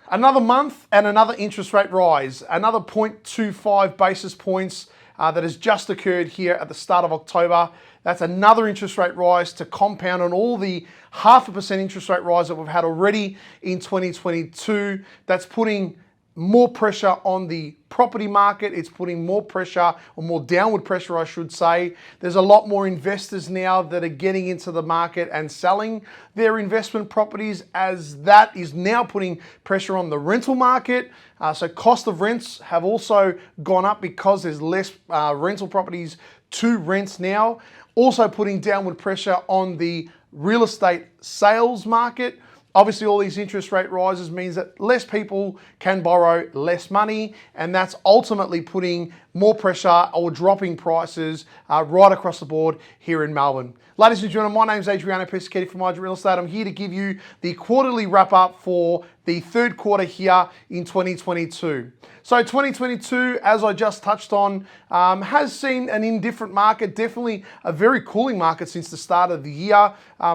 Another month and another interest rate rise, another 0.25 basis points that has just occurred here at the start of October. That's another interest rate rise to compound on all the 0.5% interest rate rise that we've had already in 2022. That's putting more pressure on the property market. It's putting more pressure, or more downward pressure, I should say. There's a lot more investors now that are getting into the market and selling their investment properties, as that is now putting pressure on the rental market. So cost of rents have also gone up because there's less rental properties to rent now. Also putting downward pressure on the real estate sales market. Obviously, all these interest rate rises means that less people can borrow less money, and that's ultimately putting more pressure or dropping prices right across the board here in Melbourne. Ladies and gentlemen, my name is Adriano Persichetti from Real Estate. I'm here to give you the quarterly wrap up for the third quarter here in 2022. So 2022, as I just touched on, has seen an indifferent market, definitely a very cooling market since the start of the year.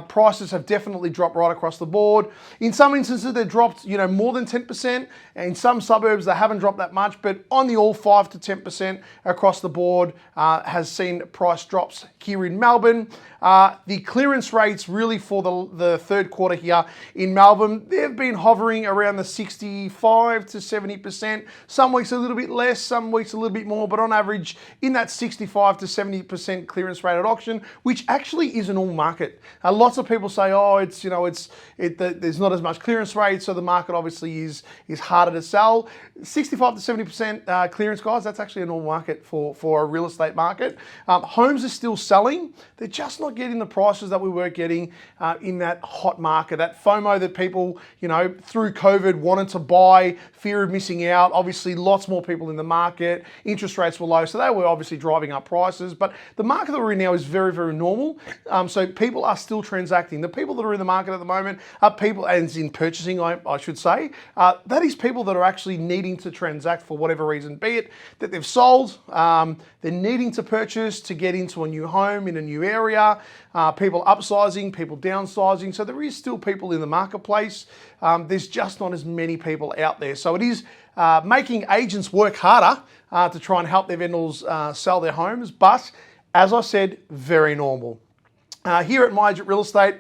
Prices have definitely dropped right across the board. In some instances, they've dropped, more than 10%. In some suburbs, they haven't dropped that much, but on the all, 5 to 10% across the board has seen price drops here in Melbourne. The clearance rates really for the third quarter here in Melbourne, they've been hovering around the 65 to 70%. Some weeks a little bit less, some weeks a little bit more, but on average in that 65 to 70% clearance rate at auction, which actually is a normal market. Lots of people say, oh, there's not as much clearance rate, so the market obviously is harder to sell. 65 to 70% clearance, guys, that's actually a normal market for a real estate market. Homes are still selling. They're just not getting the prices that we were getting in that hot market. That FOMO that people, through COVID wanted to buy, fear of missing out. Obviously, lots more people in the market. Interest rates were low, so they were obviously driving up prices. But the market that we're in now is very, very normal. So people are still transacting. The people that are in the market at the moment are people, and in purchasing, I should say, that is people that are actually needing to transact for whatever reason, be it that they've sold, they're needing to purchase to get into a new home in a new area, people upsizing, people downsizing. So there is still people in the marketplace. There's just not as many people out there. So it is making agents work harder to try and help their vendors sell their homes. But as I said, very normal. Here at My Agent Real Estate,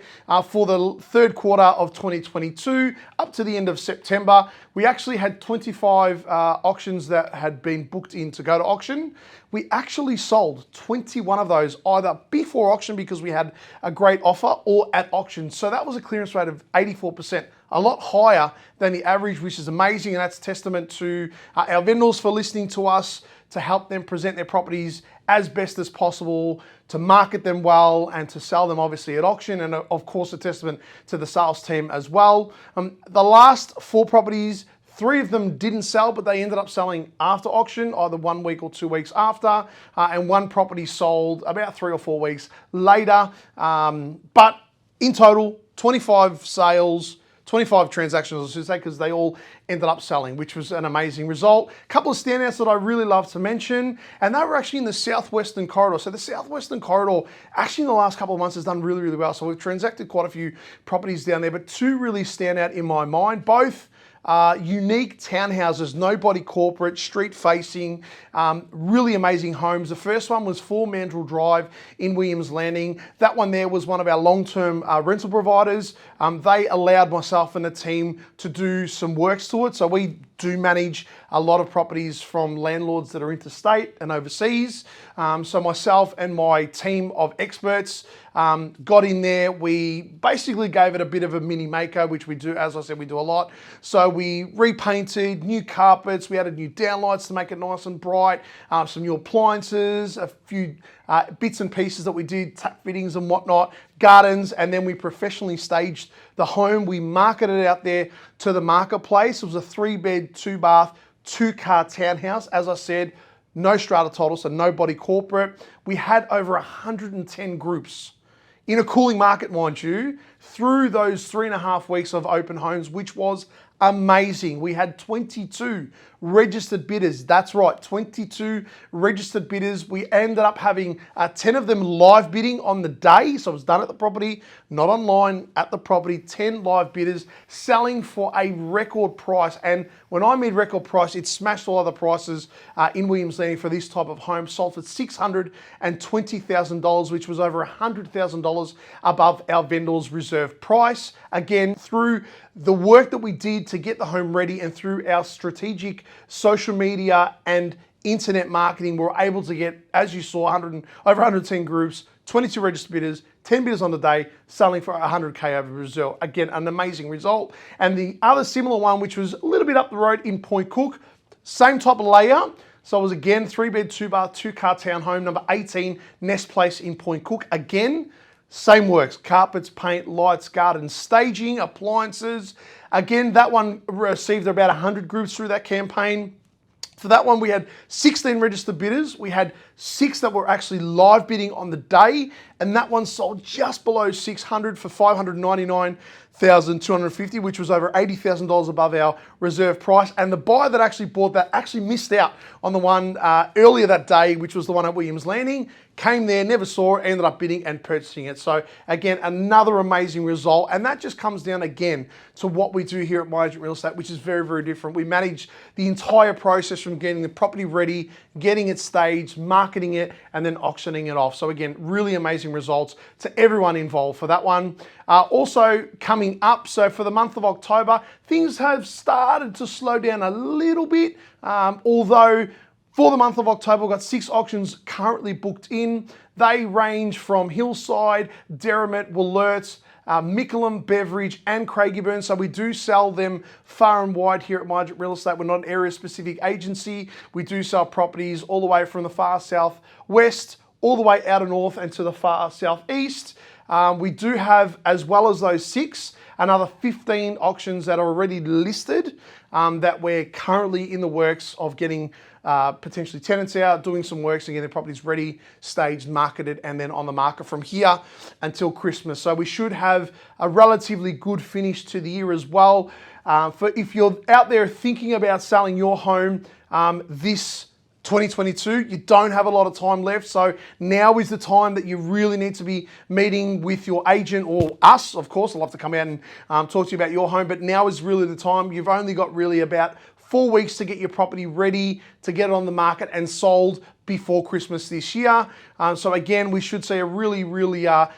for the third quarter of 2022, up to the end of September, we actually had 25 auctions that had been booked in to go to auction. We actually sold 21 of those either before auction because we had a great offer, or at auction. So that was a clearance rate of 84%, a lot higher than the average, which is amazing. And that's testament to our vendors for listening to us, to help them present their properties as best as possible, to market them well, and to sell them obviously at auction. And of course, a testament to the sales team as well. The last 4 properties, 3 of them didn't sell, but they ended up selling after auction, either 1 week or 2 weeks after. And 1 property sold about 3 or 4 weeks later. But in total, 25 sales, 25 transactions, I should say, because they all ended up selling, which was an amazing result. A couple of standouts that I really love to mention, and they were actually in the southwestern corridor. So the southwestern corridor, actually in the last couple of months, has done really, really well. So we've transacted quite a few properties down there, but 2 really stand out in my mind. Both unique townhouses, nobody corporate, street facing, really amazing homes. The first one was 4 Mandrel Drive in Williams Landing. That one there was one of our long-term rental providers. They allowed myself and the team to do some works to it. So we do manage a lot of properties from landlords that are interstate and overseas. So myself and my team of experts got in there. We basically gave it a bit of a mini makeover, which we do, as I said, we do a lot. So we repainted, new carpets, we added new downlights to make it nice and bright, some new appliances, a few bits and pieces that we did, tap fittings and whatnot, gardens, and then we professionally staged the home. We marketed it out there to the marketplace. It was a 3-bed, 2-bath, 2-car townhouse. As I said, no strata title, so nobody corporate. We had over 110 groups in a cooling market, mind you, through those 3.5 weeks of open homes, which was amazing. We had 22 registered bidders. That's right, 22 registered bidders. We ended up having 10 of them live bidding on the day. So it was done at the property, not online, at the property. 10 live bidders selling for a record price. And when I mean record price, it smashed all other prices in Williams Landing for this type of home. Sold for $620,000, which was over $100,000 above our vendor's reserve price. Again, through the work that we did to get the home ready and through our strategic social media and internet marketing, we were able to get, as you saw, over 110 groups, 22 registered bidders, 10 bidders on the day, selling for $100K over Brazil. Again, an amazing result. And the other similar one, which was a little bit up the road in Point Cook, same type of layout. So it was again 3-bed, 2-bar, 2-car townhome, number 18, Nest Place in Point Cook. Again, same works, carpets, paint, lights, garden, staging, appliances. Again, that one received about 100 groups through that campaign. For that one, we had 16 registered bidders. We had 6 that were actually live bidding on the day, and that one sold just below 600 for $599,250, which was over $80,000 above our reserve price. And the buyer that actually bought that actually missed out on the one earlier that day, which was the one at Williams Landing. Came there, never saw it, ended up bidding and purchasing it. So again, another amazing result. And that just comes down again to what we do here at My Agent Real Estate, which is very, very different. We manage the entire process from getting the property ready, getting it staged, marketing it, and then auctioning it off. So again, really amazing results to everyone involved for that one. Also coming up, so for the month of October, things have started to slow down a little bit, although for the month of October, we've got 6 auctions currently booked in. They range from Hillside, Derrimut, Wollert, Mickleham, Beveridge, and Craigieburn. So we do sell them far and wide here at My Agent Real Estate. We're not an area-specific agency. We do sell properties all the way from the far southwest, all the way out of north and to the far southeast. We do have, as well as those 6, another 15 auctions that are already listed that we're currently in the works of getting potentially tenants out, doing some works and getting the properties ready, staged, marketed, and then on the market from here until Christmas. So we should have a relatively good finish to the year as well. For if you're out there thinking about selling your home this 2022, you don't have a lot of time left. So now is the time that you really need to be meeting with your agent or us. Of course, I'd love to come out and talk to you about your home, but now is really the time. You've only got really about 4 weeks to get your property ready, to get it on the market and sold before Christmas this year. So again, we should see a really, I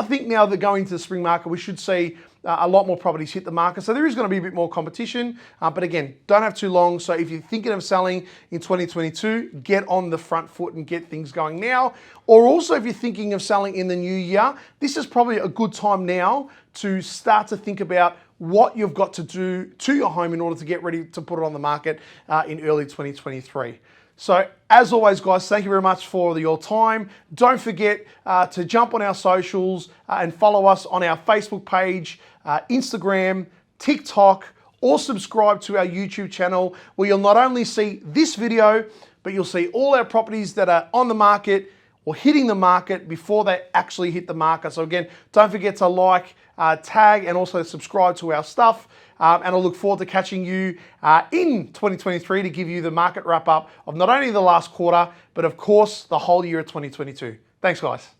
think now that going to the spring market, we should see a lot more properties hit the market. So there is going to be a bit more competition, but again, don't have too long. So if you're thinking of selling in 2022, get on the front foot and get things going now. Or also if you're thinking of selling in the new year, this is probably a good time now to start to think about what you've got to do to your home in order to get ready to put it on the market in early 2023. So as always, guys, thank you very much for your time. Don't forget to jump on our socials and follow us on our Facebook page, Instagram, TikTok, or subscribe to our YouTube channel, where you'll not only see this video, but you'll see all our properties that are on the market or hitting the market before they actually hit the market. So again, don't forget to like, tag, and also subscribe to our stuff. And I look forward to catching you in 2023 to give you the market wrap up of not only the last quarter, but of course the whole year of 2022. Thanks, guys.